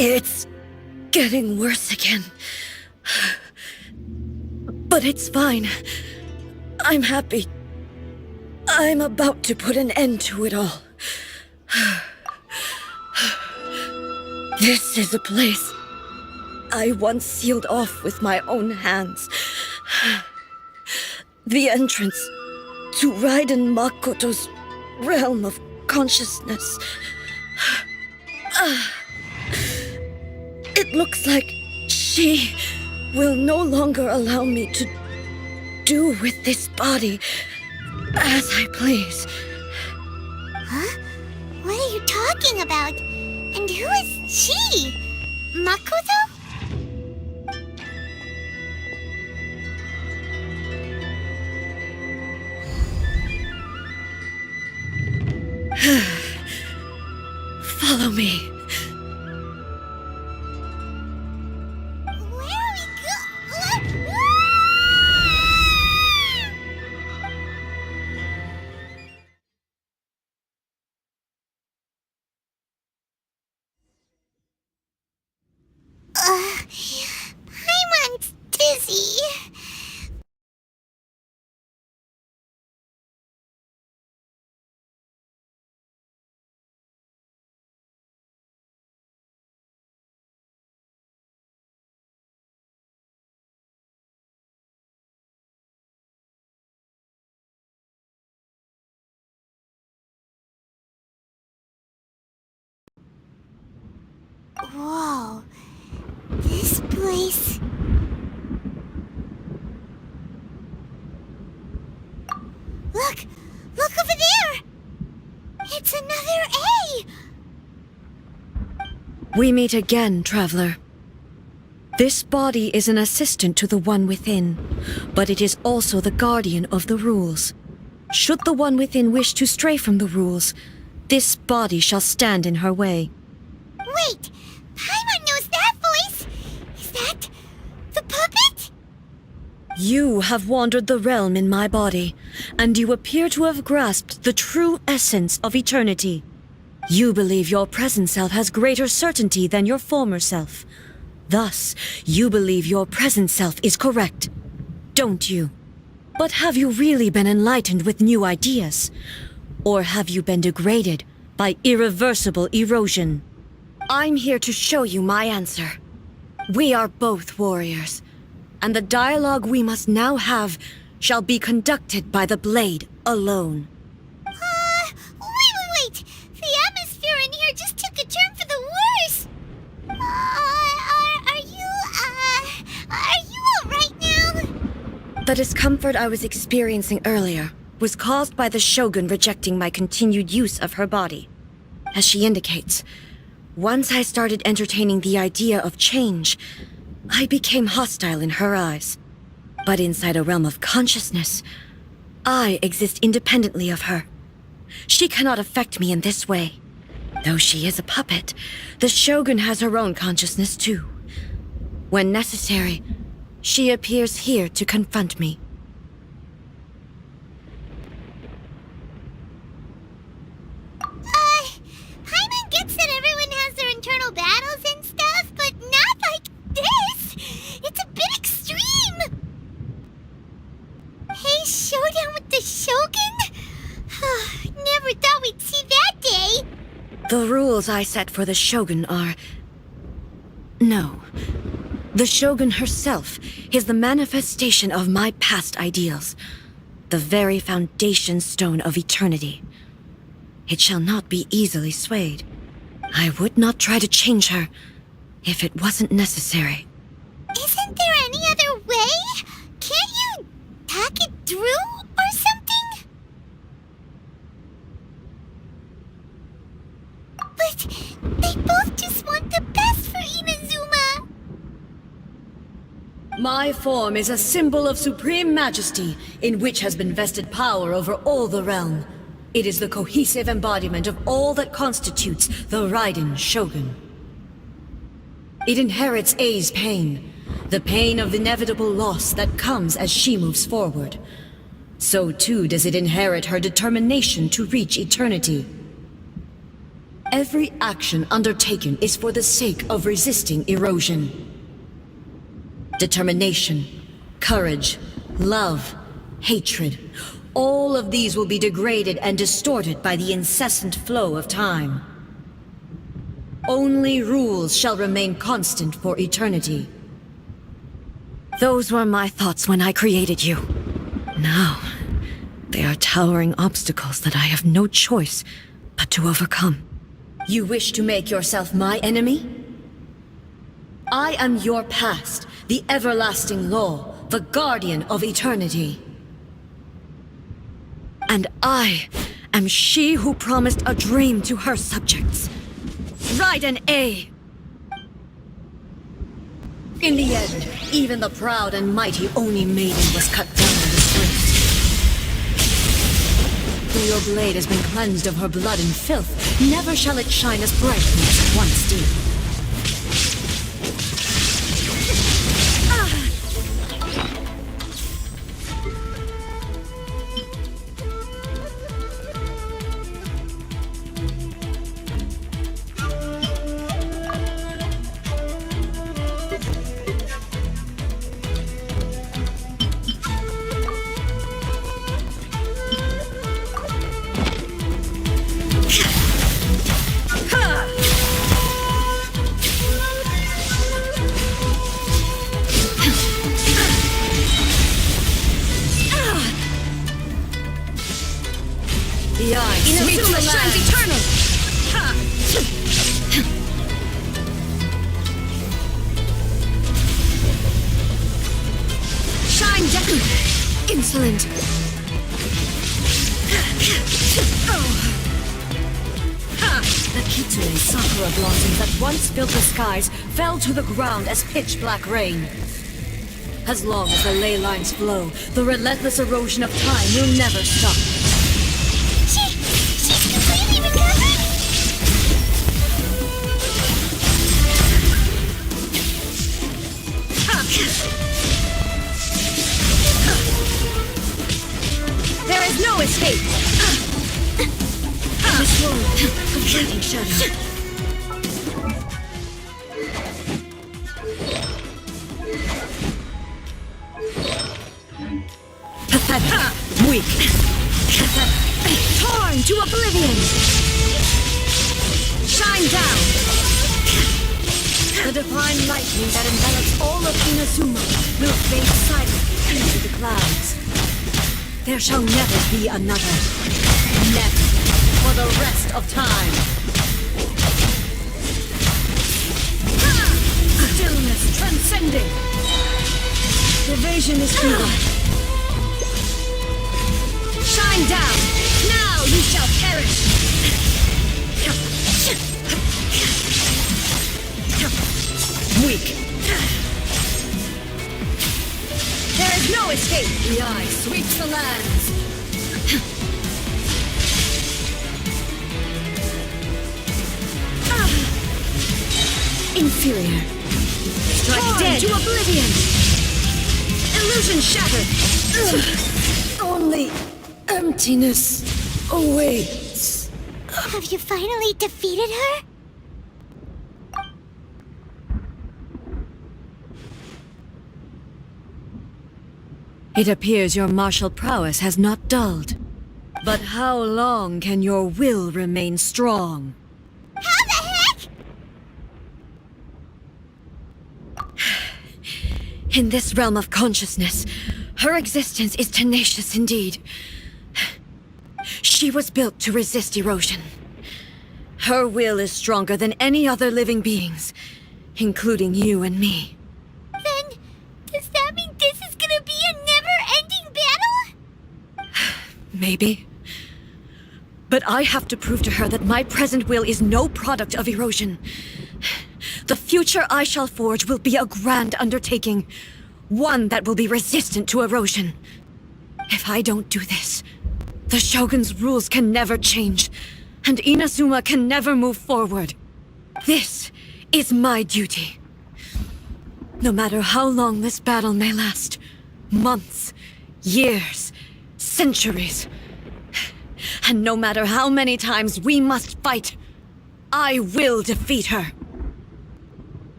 It's getting worse again. But it's fine. I'm happy. I'm about to put an end to it all. This is a place I once sealed off with my own hands. The entrance to Raiden Makoto's realm of consciousness. It looks like she will no longer allow me to do with this body as I please. Huh? What are you talking about? And who is she? Makoto? Follow me. Where are we Paimon's dizzy. Whoa. This place... Look! Look over there! It's another A! We meet again, traveler. This body is an assistant to the One Within, but it is also the guardian of the rules. Should the One Within wish to stray from the rules, this body shall stand in her way. Wait! Paimon knows that voice! Is that... the puppet? You have wandered the realm in my body, and you appear to have grasped the true essence of eternity. You believe your present self has greater certainty than your former self. Thus, you believe your present self is correct, don't you? But have you really been enlightened with new ideas? Or have you been degraded by irreversible erosion? I'm here to show you my answer. We are both warriors, and the dialogue we must now have shall be conducted by the blade alone. Wait! The atmosphere in here just took a turn for the worse! Are you alright now? The discomfort I was experiencing earlier was caused by the Shogun rejecting my continued use of her body. As she indicates, once I started entertaining the idea of change, I became hostile in her eyes. But inside a realm of consciousness, I exist independently of her. She cannot affect me in this way. Though she is a puppet, the Shogun has her own consciousness too. When necessary, she appears here to confront me. Paimon gets that everyone has their internal battles and stuff, but not like this! It's a bit extreme! Hey, showdown with the Shogun? Never thought we'd see that day! The rules I set for the Shogun are... No. The Shogun herself is the manifestation of my past ideals. The very foundation stone of eternity. It shall not be easily swayed. I would not try to change her if it wasn't necessary. Isn't there any other way? Can't you hack it through or something? But they both just want the best for Inazuma. My form is a symbol of supreme majesty, in which has been vested power over all the realm. It is the cohesive embodiment of all that constitutes the Raiden Shogun. It inherits Ei's pain, the pain of inevitable loss that comes as she moves forward. So too does it inherit her determination to reach eternity. Every action undertaken is for the sake of resisting erosion. Determination, courage, love, hatred, all of these will be degraded and distorted by the incessant flow of time. Only rules shall remain constant for eternity. Those were my thoughts when I created you. Now, they are towering obstacles that I have no choice but to overcome. You wish to make yourself my enemy? I am your past, the everlasting law, the guardian of eternity. And I am she who promised a dream to her subjects. Raiden A. In the end, even the proud and mighty Oni Maiden was cut down and disgraced. Though your blade has been cleansed of her blood and filth, never shall it shine as brightly as it once did. The eye sweeps the shines eternal! Shine Deku! Insolent! The Kitsune sakura blossoms that once filled the skies fell to the ground as pitch-black rain. As long as the ley lines flow, the relentless erosion of time will never stop. She's completely recovered? There is no escape! This world, a fleeting shadow. Pathetic, weak, torn to oblivion. Shine down. The divine lightning that envelops all of Inazuma will fade silently into the clouds. There shall never be another. Never. For the rest of time. Stillness transcending. Evasion is futile. Shine down. Now you shall perish. Weak. There is no escape. The eye sweeps the lands. Inferior. Strike dead to oblivion. Illusion shattered. Only emptiness awaits. Have you finally defeated her? It appears your martial prowess has not dulled. But how long can your will remain strong? How the heck? In this realm of consciousness, her existence is tenacious indeed. She was built to resist erosion. Her will is stronger than any other living being's, including you and me. Then, does that mean this is gonna be a never-ending battle? Maybe. But I have to prove to her that my present will is no product of erosion. The future I shall forge will be a grand undertaking. One that will be resistant to erosion. If I don't do this, the Shogun's rules can never change, and Inazuma can never move forward. This is my duty. No matter how long this battle may last, months, years, centuries, and no matter how many times we must fight, I will defeat her.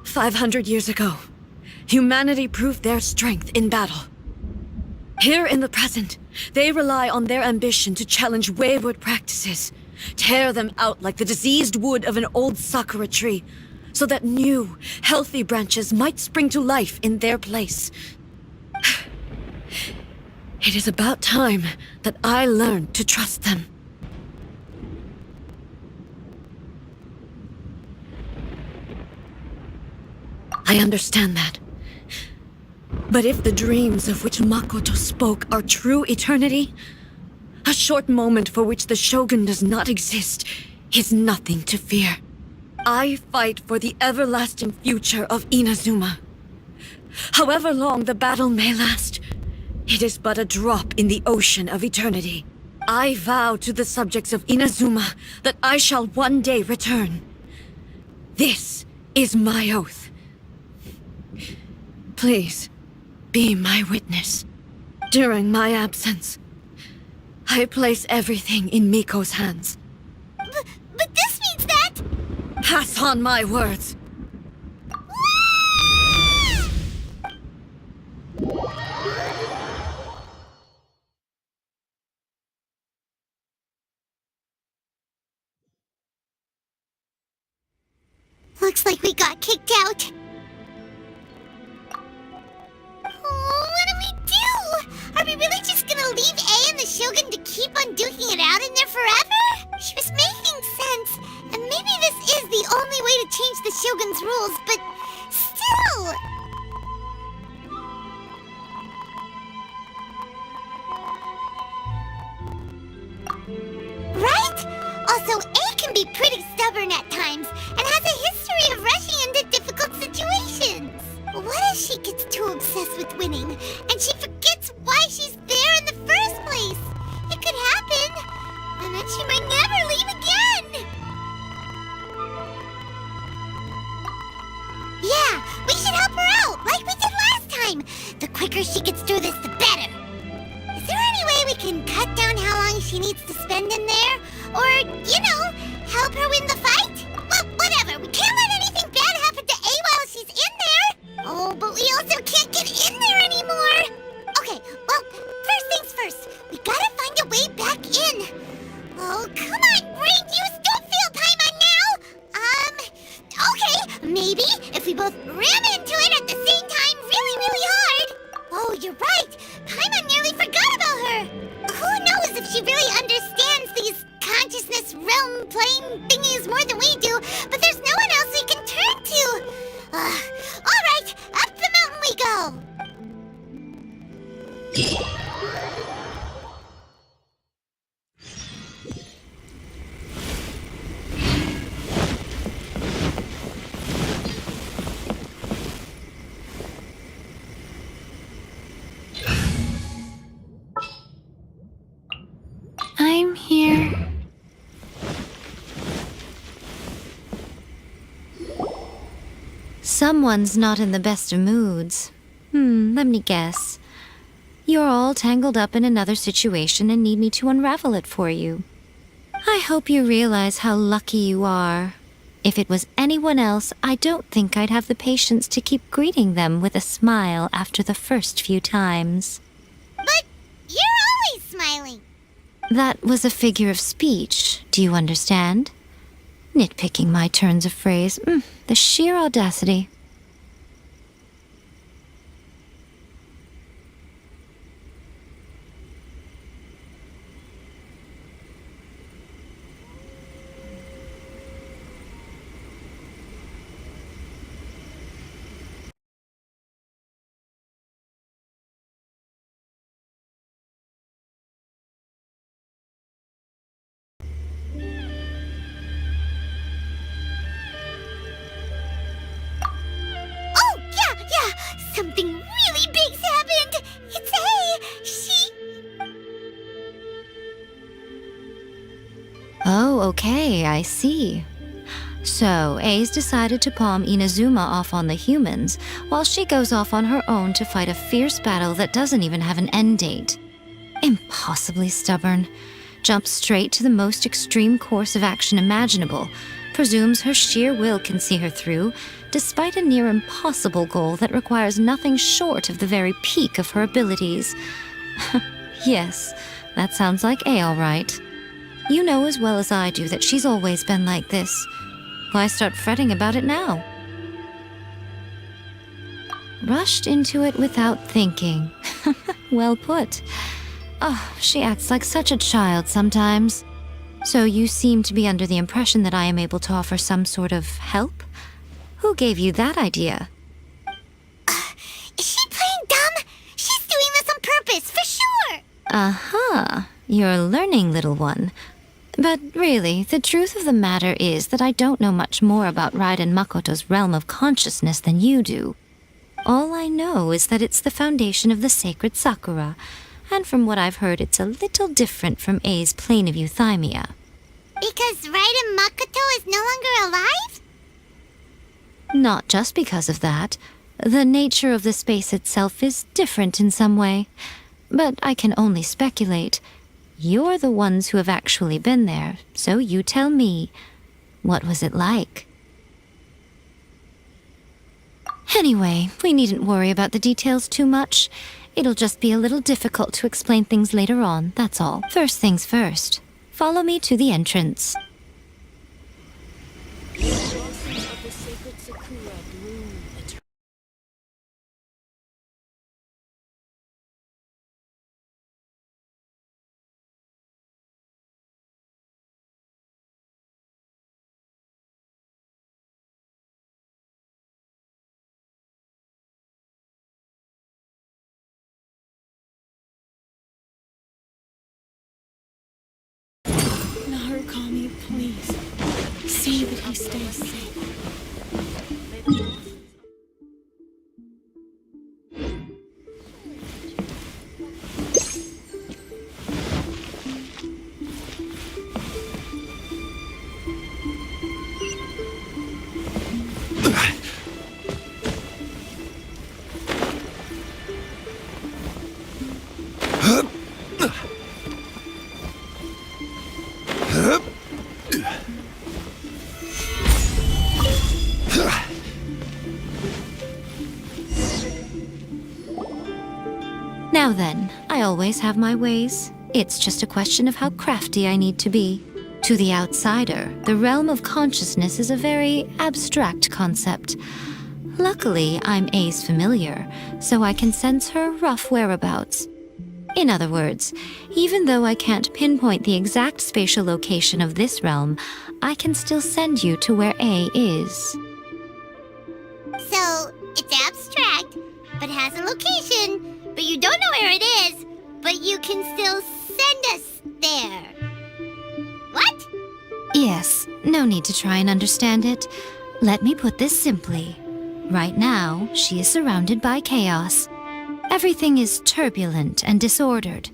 500 years ago, humanity proved their strength in battle. Here in the present, they rely on their ambition to challenge wayward practices, tear them out like the diseased wood of an old sakura tree, so that new, healthy branches might spring to life in their place. It is about time that I learned to trust them. I understand that. But if the dreams of which Makoto spoke are true eternity, a short moment for which the Shogun does not exist is nothing to fear. I fight for the everlasting future of Inazuma. However long the battle may last, it is but a drop in the ocean of eternity. I vow to the subjects of Inazuma that I shall one day return. This is my oath. Please, be my witness. During my absence, I place everything in Miko's hands. But this means that... Pass on my words. Looks like we got kicked out. Oh, what do we do? Are we really just gonna leave A and the Shogun to keep on duking it out in there forever? She was making sense, and maybe this is the only way to change the Shogun's rules, but still... Right? Also, A can be pretty stubborn at times, and has a history of rushing into difficult situations. What if she gets too obsessed with winning, and she forgets why she's there in the first place? It could happen, and then she might never leave again. Yeah, we should help her out, like we did last time. The quicker she gets through this, the better. Is there any way we can cut down how long she needs to spend in there? Or, help her win the fight? Well, whatever. We can't let anything bad happen to A while she's in there. Oh, but we also can't get in there anymore. Okay, well, first things first. We gotta find a way back in. Oh, come on, brain juice. Don't feel Paimon now. Okay. Maybe if we both ram into it at the same time really, really hard. Oh, you're right. Paimon nearly forgot about her. Who knows if she really understands these consciousness realm playing thingies more than we do, but there's no one else we can turn to. All right, up the mountain we go. I'm here. Someone's not in the best of moods. Let me guess. You're all tangled up in another situation and need me to unravel it for you. I hope you realize how lucky you are. If it was anyone else, I don't think I'd have the patience to keep greeting them with a smile after the first few times. But you're always smiling. That was a figure of speech, do you understand? Nitpicking my turns of phrase. The sheer audacity. Something really big's happened! It's A! She... Oh, okay, I see. So, A's decided to palm Inazuma off on the humans, while she goes off on her own to fight a fierce battle that doesn't even have an end date. Impossibly stubborn. jumps straight to the most extreme course of action imaginable, presumes her sheer will can see her through, despite a near impossible goal that requires nothing short of the very peak of her abilities. Yes, that sounds like A, all right. You know as well as I do that she's always been like this. Why start fretting about it now? Rushed into it without thinking. Well put. Oh, she acts like such a child sometimes. So you seem to be under the impression that I am able to offer some sort of help? Who gave you that idea? Is she playing dumb? She's doing this on purpose, for sure! Aha, you're learning, little one. But really, the truth of the matter is that I don't know much more about Raiden Makoto's realm of consciousness than you do. All I know is that it's the foundation of the sacred Sakura, and from what I've heard, it's a little different from A's plane of euthymia. Because Raiden Makoto is no longer alive? Not just because of that. The nature of the space itself is different in some way. But I can only speculate. You're the ones who have actually been there, so you tell me. What was it like? Anyway, we needn't worry about the details too much. It'll just be a little difficult to explain things later on, that's all. First things first. Follow me to the entrance. Narukami, please. See that he stays safe. Now then, I always have my ways. It's just a question of how crafty I need to be. To the outsider, the realm of consciousness is a very abstract concept. Luckily, I'm A's familiar, so I can sense her rough whereabouts. In other words, even though I can't pinpoint the exact spatial location of this realm, I can still send you to where A is. So, it's abstract, but has a location. But you don't know where it is, but you can still send us there. What? Yes, no need to try and understand it. Let me put this simply. Right now, she is surrounded by chaos. Everything is turbulent and disordered.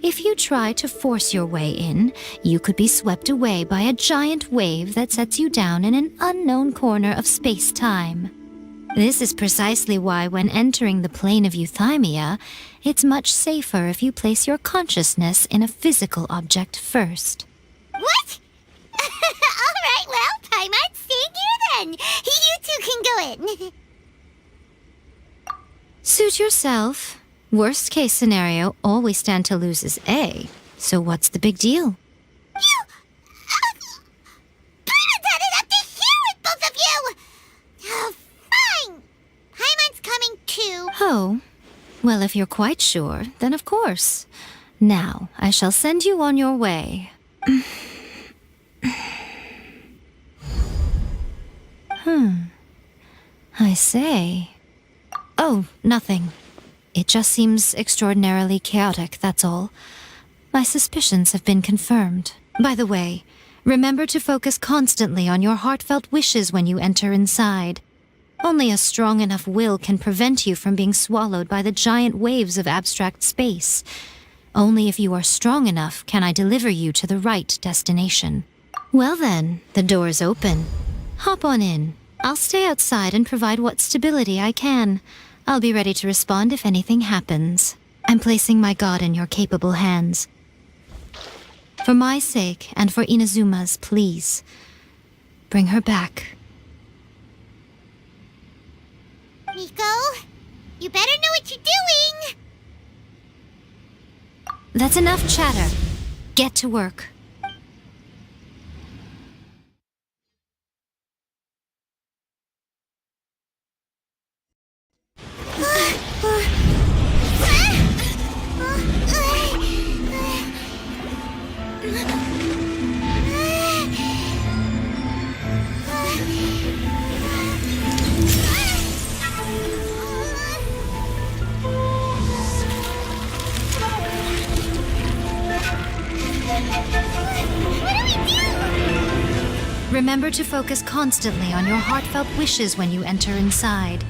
If you try to force your way in, you could be swept away by a giant wave that sets you down in an unknown corner of space-time. This is precisely why when entering the plane of euthymia, it's much safer if you place your consciousness in a physical object first. What? All right, well, Paimon's staying here then. You two can go in. Suit yourself. Worst case scenario, all we stand to lose is A. So what's the big deal? You... Paimon's had it up to here with both of you! Oh, fine. Paimon's coming too. Oh, well, if you're quite sure, then of course. Now, I shall send you on your way. I say. Oh, nothing. It just seems extraordinarily chaotic, that's all. My suspicions have been confirmed. By the way, remember to focus constantly on your heartfelt wishes when you enter inside. Only a strong enough will can prevent you from being swallowed by the giant waves of abstract space. Only if you are strong enough can I deliver you to the right destination. Well then, the door's open. Hop on in. I'll stay outside and provide what stability I can. I'll be ready to respond if anything happens. I'm placing my god in your capable hands. For my sake and for Inazuma's, please, bring her back. Miko, you better know what you're doing! That's enough chatter. Get to work. Remember to focus constantly on your heartfelt wishes when you enter inside.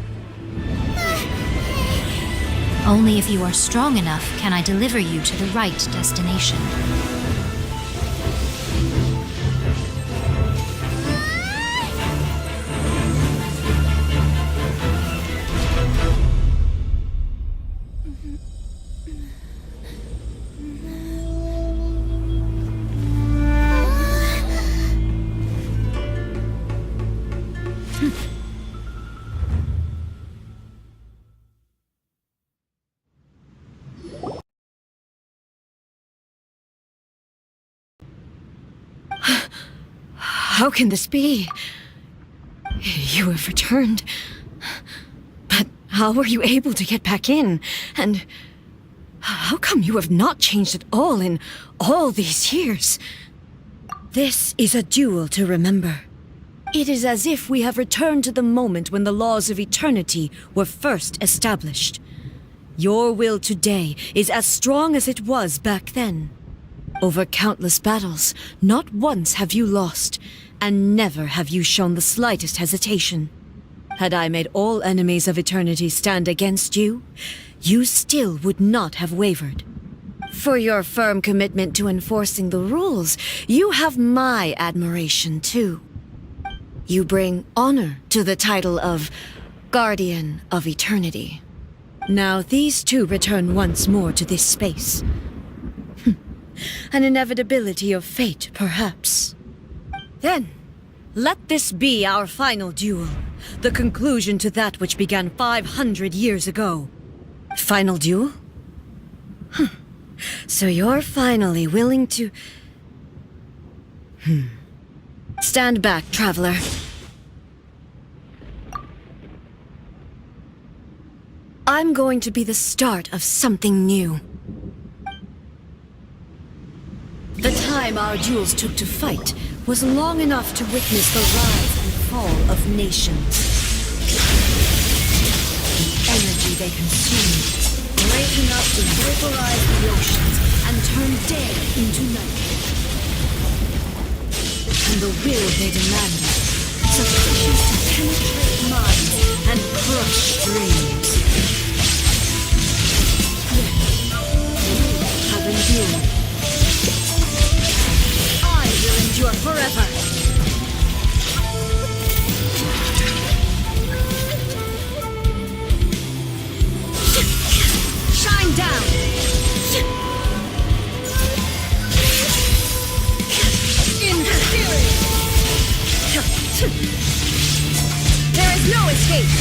Only if you are strong enough can I deliver you to the right destination. How can this be? You have returned. But how were you able to get back in? And how come you have not changed at all in all these years? This is a duel to remember. It is as if we have returned to the moment when the laws of eternity were first established. Your will today is as strong as it was back then. Over countless battles, not once have you lost, and never have you shown the slightest hesitation. Had I made all enemies of eternity stand against you, you still would not have wavered. For your firm commitment to enforcing the rules, you have my admiration too. You bring honor to the title of Guardian of Eternity. Now these two return once more to this space. An inevitability of fate, perhaps. Then, let this be our final duel. The conclusion to that which began 500 years ago. Final duel? So you're finally willing to... Stand back, traveler. I'm going to be the start of something new. The time our duels took to fight was long enough to witness the rise and fall of nations. The energy they consumed, great enough to vaporize the oceans and turn day into night. And the will they demanded, sufficient to penetrate minds and crush dreams. Yet, you have endured. Will endure forever. Shine down. Inferior. There is no escape.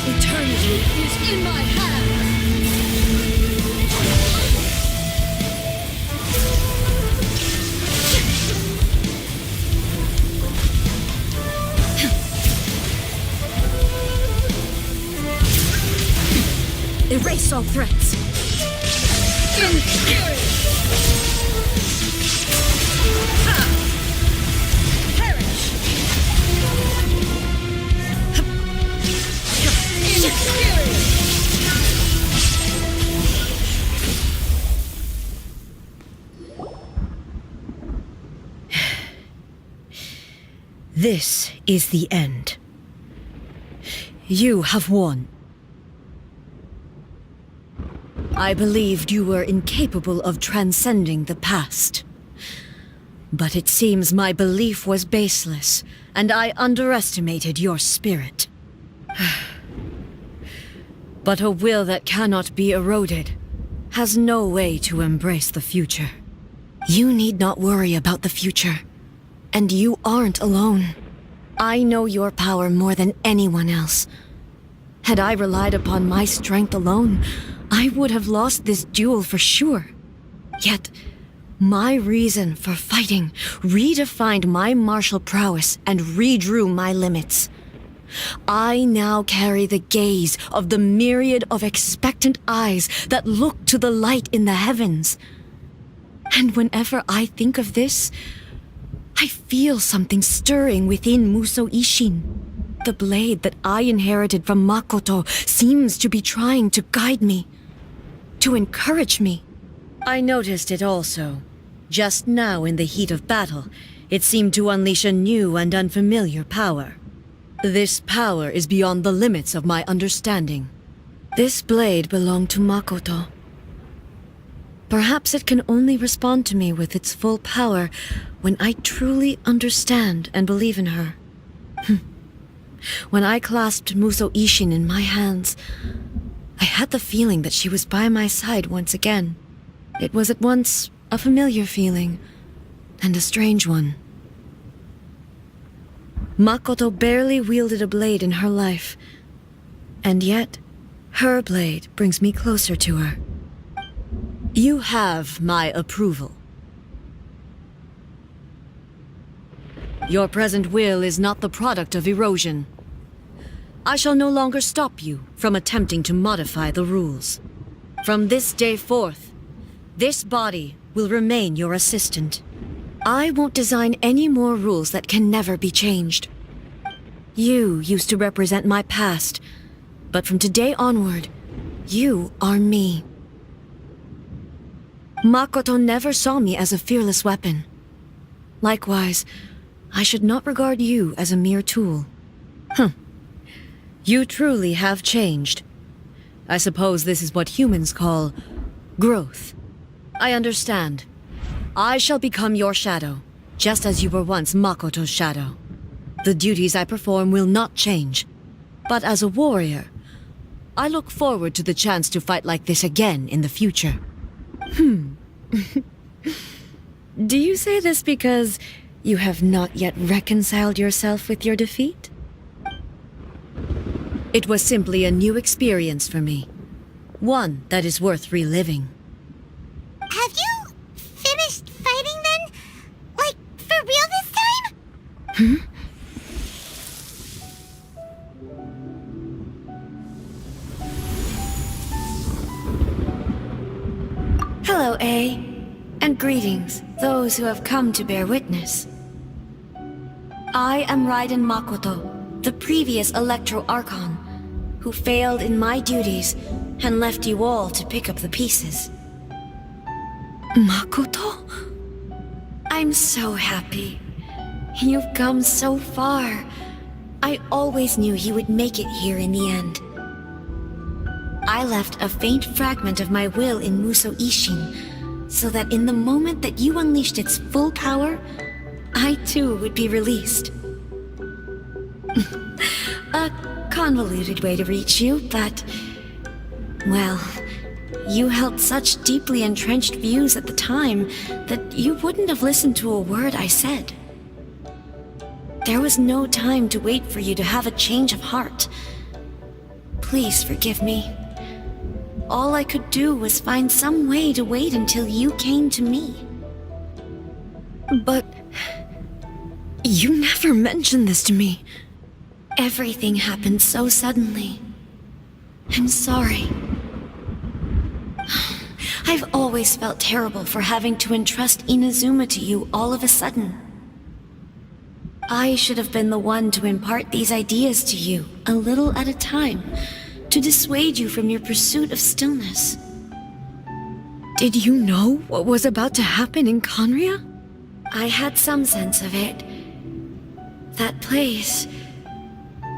Eternity is in my hands. Erase all threats. Inferior. This is the end. You have won. I believed you were incapable of transcending the past. But it seems my belief was baseless, and I underestimated your spirit. But a will that cannot be eroded has no way to embrace the future. You need not worry about the future, and you aren't alone. I know your power more than anyone else. Had I relied upon my strength alone, I would have lost this duel for sure. Yet, my reason for fighting redefined my martial prowess and redrew my limits. I now carry the gaze of the myriad of expectant eyes that look to the light in the heavens. And whenever I think of this, I feel something stirring within Musou Ishin. The blade that I inherited from Makoto seems to be trying to guide me, to encourage me. I noticed it also. Just now in the heat of battle, it seemed to unleash a new and unfamiliar power. This power is beyond the limits of my understanding. This blade belonged to Makoto. Perhaps it can only respond to me with its full power when I truly understand and believe in her. When I clasped Musou Ishin in my hands, I had the feeling that she was by my side once again. It was at once a familiar feeling and a strange one. Makoto barely wielded a blade in her life, and yet her blade brings me closer to her. You have my approval. Your present will is not the product of erosion. I shall no longer stop you from attempting to modify the rules. From this day forth, this body will remain your assistant. I won't design any more rules that can never be changed. You used to represent my past, but from today onward, you are me. Makoto never saw me as a fearless weapon. Likewise, I should not regard you as a mere tool. You truly have changed. I suppose this is what humans call growth. I understand. I shall become your shadow, just as you were once Makoto's shadow. The duties I perform will not change. But as a warrior, I look forward to the chance to fight like this again in the future. Do you say this because you have not yet reconciled yourself with your defeat? It was simply a new experience for me. One that is worth reliving. Have you finished fighting then? Like, for real this time? Hello, A. And greetings, those who have come to bear witness. I am Raiden Makoto, the previous Electro Archon, who failed in my duties and left you all to pick up the pieces. Makoto? I'm so happy. You've come so far. I always knew you would make it here in the end. I left a faint fragment of my will in Musou Ishin, so that in the moment that you unleashed its full power, I too would be released. A convoluted way to reach you, but... well, you held such deeply entrenched views at the time that you wouldn't have listened to a word I said. There was no time to wait for you to have a change of heart. Please forgive me. All I could do was find some way to wait until you came to me. But... you never mentioned this to me. Everything happened so suddenly. I'm sorry. I've always felt terrible for having to entrust Inazuma to you all of a sudden. I should have been the one to impart these ideas to you, a little at a time, to dissuade you from your pursuit of stillness. Did you know what was about to happen in Conria? I had some sense of it. That place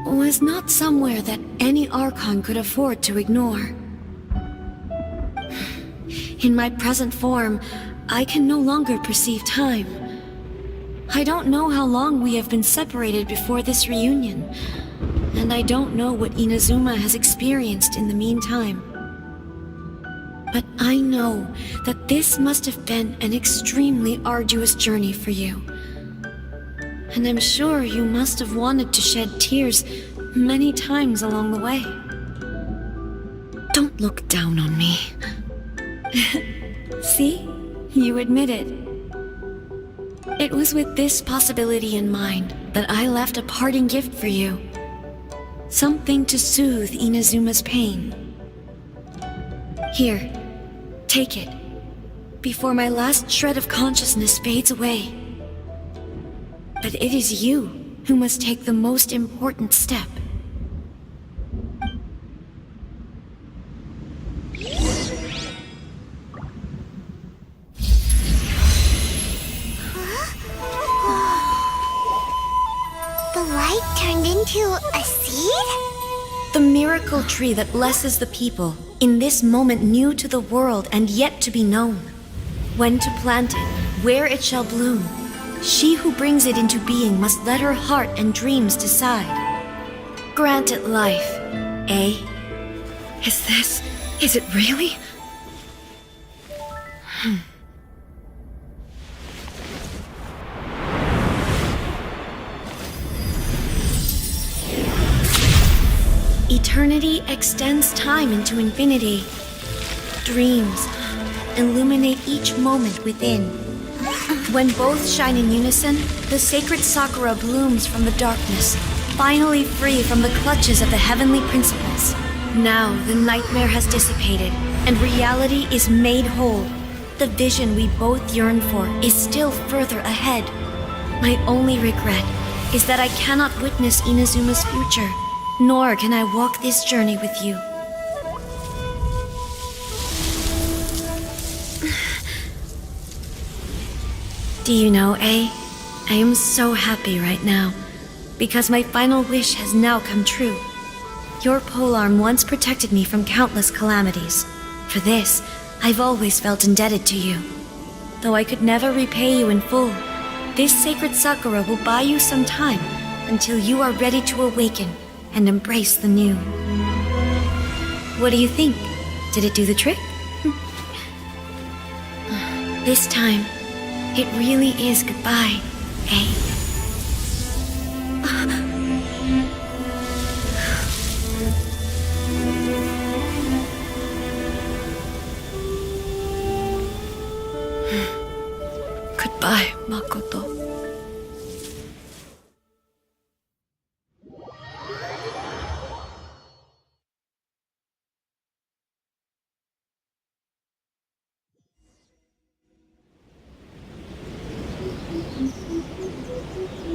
was not somewhere that any Archon could afford to ignore. In my present form, I can no longer perceive time. I don't know how long we have been separated before this reunion, and I don't know what Inazuma has experienced in the meantime. But I know that this must have been an extremely arduous journey for you. And I'm sure you must have wanted to shed tears many times along the way. Don't look down on me. See? You admit it. It was with this possibility in mind that I left a parting gift for you. Something to soothe Inazuma's pain. Here, take it, before my last shred of consciousness fades away. But it is you who must take the most important step. The light turned into a seed? The miracle tree that blesses the people, in this moment new to the world and yet to be known. When to plant it, where it shall bloom, she who brings it into being must let her heart and dreams decide. Grant it life, eh? Is it really? Eternity extends time into infinity. Dreams illuminate each moment within. When both shine in unison, the sacred Sakura blooms from the darkness, finally free from the clutches of the heavenly principles. Now the nightmare has dissipated, and reality is made whole. The vision we both yearn for is still further ahead. My only regret is that I cannot witness Inazuma's future, nor can I walk this journey with you. Do you know, I am so happy right now, because my final wish has now come true. Your polearm once protected me from countless calamities. For this, I've always felt indebted to you. Though I could never repay you in full, this sacred Sakura will buy you some time until you are ready to awaken and embrace the new. What do you think? Did it do the trick? This time, it really is goodbye, eh? Goodbye, Makoto.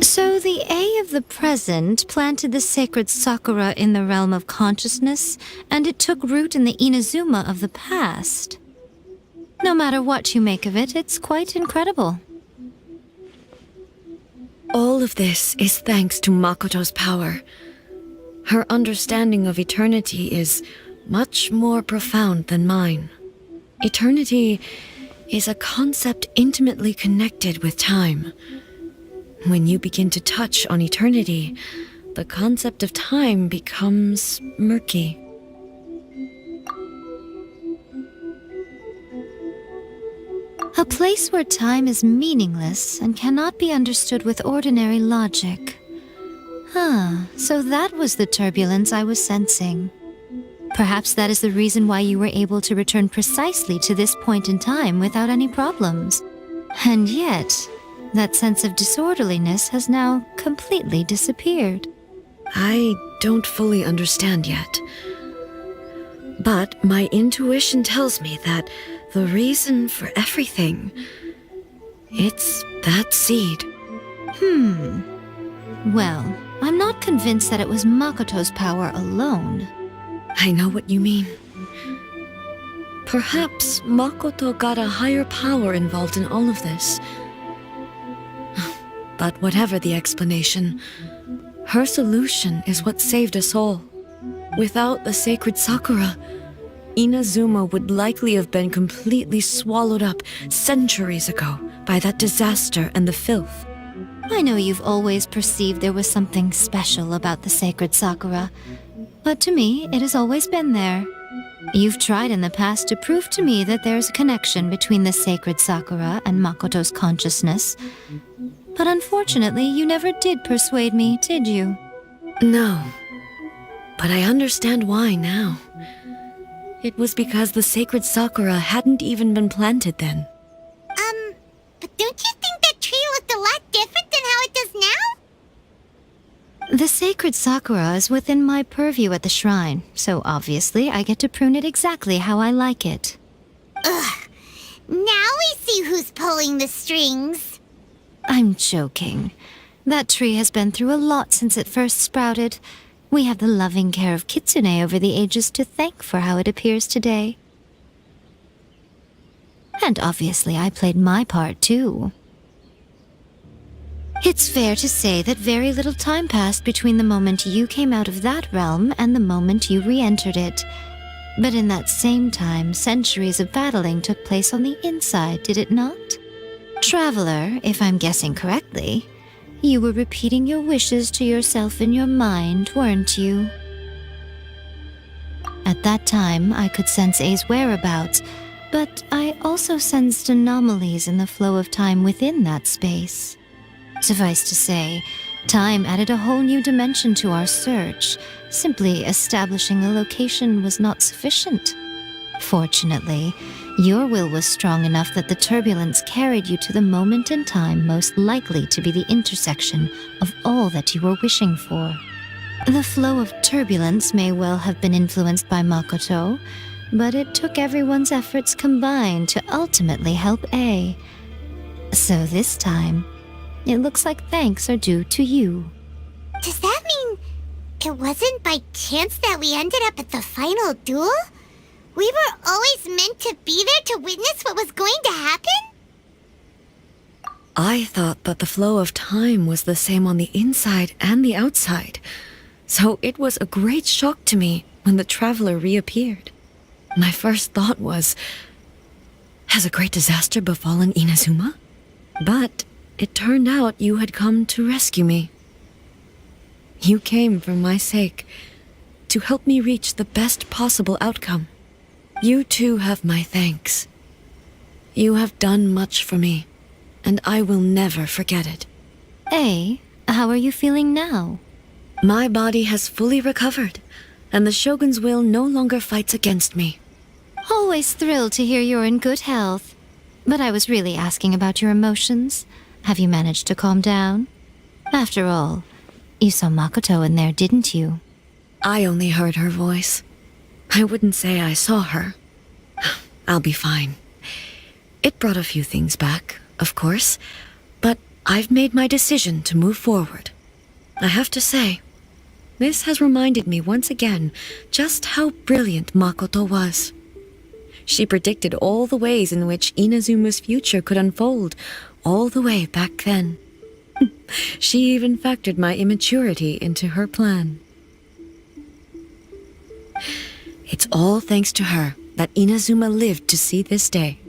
So the A of the present planted the sacred Sakura in the realm of consciousness, and it took root in the Inazuma of the past. No matter what you make of it, it's quite incredible. All of this is thanks to Makoto's power. Her understanding of eternity is much more profound than mine. Eternity is a concept intimately connected with time. When you begin to touch on eternity, the concept of time becomes murky. A place where time is meaningless and cannot be understood with ordinary logic. So that was the turbulence I was sensing. Perhaps that is the reason why you were able to return precisely to this point in time without any problems. And yet, that sense of disorderliness has now completely disappeared. I don't fully understand yet. But my intuition tells me that the reason for everything, it's that seed. Well, I'm not convinced that it was Makoto's power alone. I know what you mean. Perhaps Makoto got a higher power involved in all of this. But whatever the explanation, her solution is what saved us all. Without the sacred Sakura, Inazuma would likely have been completely swallowed up centuries ago by that disaster and the filth. I know you've always perceived there was something special about the sacred Sakura, but to me, it has always been there. You've tried in the past to prove to me that there's a connection between the sacred Sakura and Makoto's consciousness, but unfortunately, you never did persuade me, did you? No, but I understand why now. It was because the sacred Sakura hadn't even been planted then. But don't you think that tree looked a lot different than how it does now? The sacred Sakura is within my purview at the shrine, so obviously I get to prune it exactly how I like it. Ugh. Now we see who's pulling the strings. I'm joking. That tree has been through a lot since it first sprouted. We have the loving care of Kitsune over the ages to thank for how it appears today. And obviously I played my part too. It's fair to say that very little time passed between the moment you came out of that realm and the moment you re-entered it. But in that same time, centuries of battling took place on the inside, did it not? Traveler, if I'm guessing correctly, you were repeating your wishes to yourself in your mind, weren't you? At that time, I could sense A's whereabouts, but I also sensed anomalies in the flow of time within that space. Suffice to say, time added a whole new dimension to our search. Simply establishing a location was not sufficient. Fortunately, your will was strong enough that the turbulence carried you to the moment in time most likely to be the intersection of all that you were wishing for. The flow of turbulence may well have been influenced by Makoto, but it took everyone's efforts combined to ultimately help A. So this time, it looks like thanks are due to you. Does that mean it wasn't by chance that we ended up at the final duel? We were always meant to be there to witness what was going to happen? I thought that the flow of time was the same on the inside and the outside, so it was a great shock to me when the traveler reappeared. My first thought was, has a great disaster befallen Inazuma? But it turned out you had come to rescue me. You came for my sake, to help me reach the best possible outcome. You too have my thanks. You have done much for me, and I will never forget it. A, how are you feeling now? My body has fully recovered, and the Shogun's will no longer fights against me. Always thrilled to hear you're in good health. But I was really asking about your emotions. Have you managed to calm down? After all, you saw Makoto in there, didn't you? I only heard her voice. I wouldn't say I saw her. I'll be fine. It brought a few things back, of course, but I've made my decision to move forward. I have to say, this has reminded me once again just how brilliant Makoto was. She predicted all the ways in which Inazuma's future could unfold, all the way back then. She even factored my immaturity into her plan. It's all thanks to her that Inazuma lived to see this day.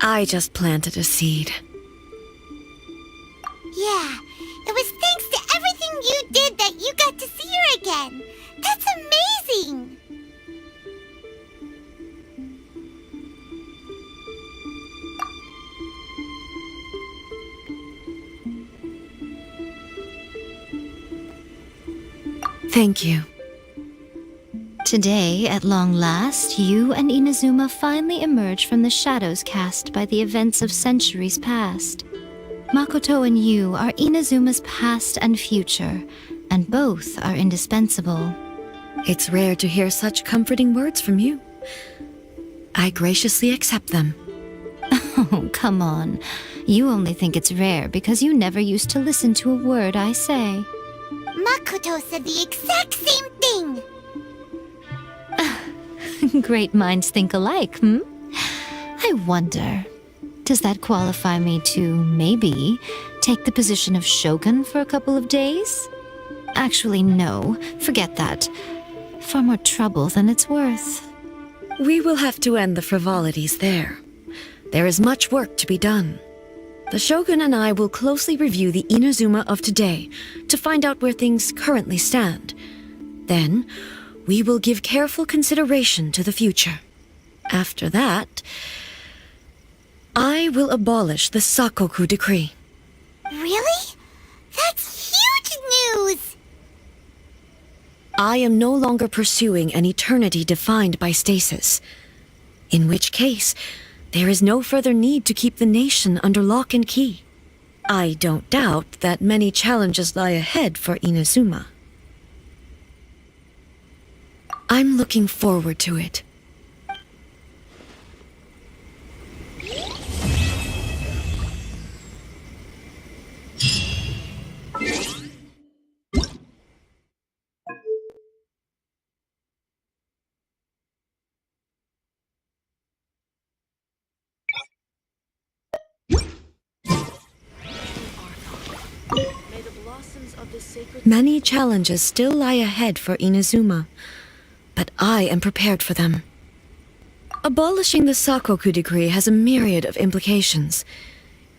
I just planted a seed. Yeah, it was thanks to everything you did that you got to see her again. That's amazing! Thank you. Today, at long last, you and Inazuma finally emerge from the shadows cast by the events of centuries past. Makoto and you are Inazuma's past and future, and both are indispensable. It's rare to hear such comforting words from you. I graciously accept them. Oh, come on. You only think it's rare because you never used to listen to a word I say. Makoto said the exact same thing! Great minds think alike, hmm? I wonder, does that qualify me to, maybe, take the position of Shogun for a couple of days? Actually, no. Forget that. far more trouble than it's worth. We will have to end the frivolities there. There is much work to be done. The Shogun and I will closely review the Inazuma of today to find out where things currently stand. Then, we will give careful consideration to the future. After that, I will abolish the Sakoku decree. Really? That's huge news! I am no longer pursuing an eternity defined by stasis. In which case, there is no further need to keep the nation under lock and key. I don't doubt that many challenges lie ahead for Inazuma. I'm looking forward to it. Many challenges still lie ahead for Inazuma, but I am prepared for them. Abolishing the Sakoku decree has a myriad of implications.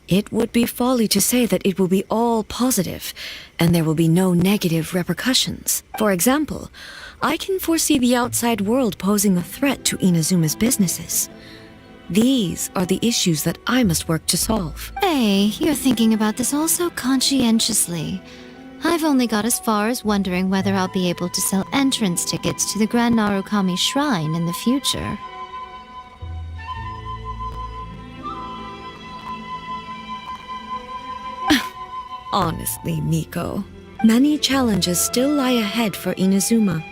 It would be folly to say that it will be all positive, and there will be no negative repercussions. For example, I can foresee the outside world posing a threat to Inazuma's businesses. These are the issues that I must work to solve. Hey, you're thinking about this all so conscientiously. I've only got as far as wondering whether I'll be able to sell entrance tickets to the Grand Narukami Shrine in the future. Honestly, Miko, many challenges still lie ahead for Inazuma,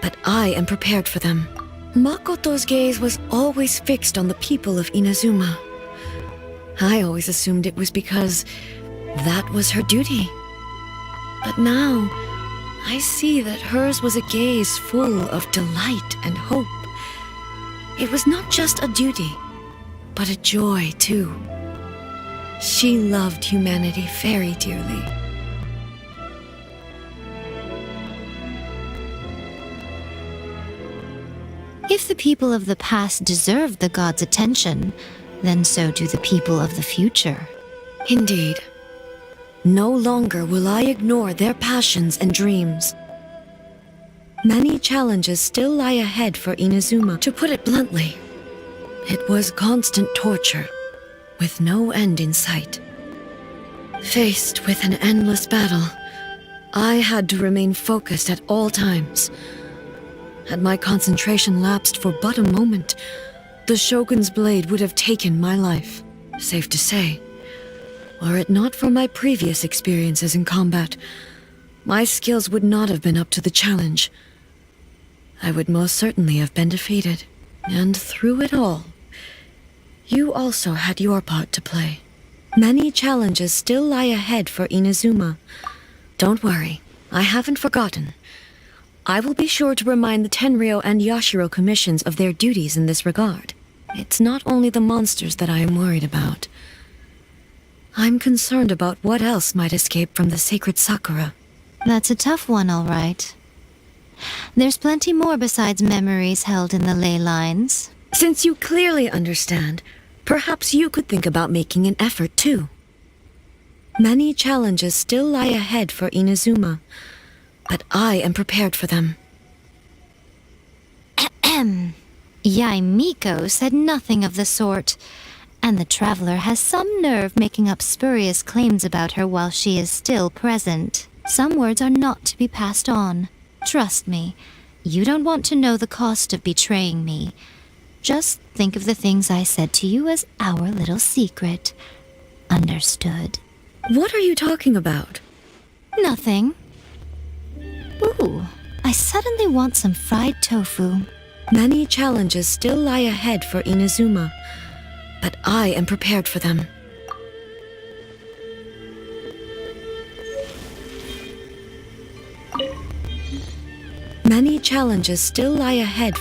but I am prepared for them. Makoto's gaze was always fixed on the people of Inazuma. I always assumed it was because that was her duty. But now, I see that hers was a gaze full of delight and hope. It was not just a duty, but a joy, too. She loved humanity very dearly. If the people of the past deserve the god's attention, then so do the people of the future. Indeed. No longer will I ignore their passions and dreams. Many challenges still lie ahead for Inazuma. To put it bluntly, it was constant torture, with no end in sight. Faced with an endless battle, I had to remain focused at all times. Had my concentration lapsed for but a moment, the Shogun's blade would have taken my life. Safe to say, were it not for my previous experiences in combat, my skills would not have been up to the challenge. I would most certainly have been defeated. And through it all, you also had your part to play. Many challenges still lie ahead for Inazuma. Don't worry, I haven't forgotten. I will be sure to remind the Tenryo and Yashiro commissions of their duties in this regard. It's not only the monsters that I am worried about. I'm concerned about what else might escape from the sacred Sakura. That's a tough one, all right. There's plenty more besides memories held in the ley lines. Since you clearly understand, perhaps you could think about making an effort too. Many challenges still lie ahead for Inazuma, but I am prepared for them. Miko said nothing of the sort, and the traveler has some nerve making up spurious claims about her while she is still present. Some words are not to be passed on. Trust me, you don't want to know the cost of betraying me. Just think of the things I said to you as our little secret. Understood? What are you talking about? Nothing. Ooh, I suddenly want some fried tofu. Many challenges still lie ahead for Inazuma, but I am prepared for them. Many challenges still lie ahead.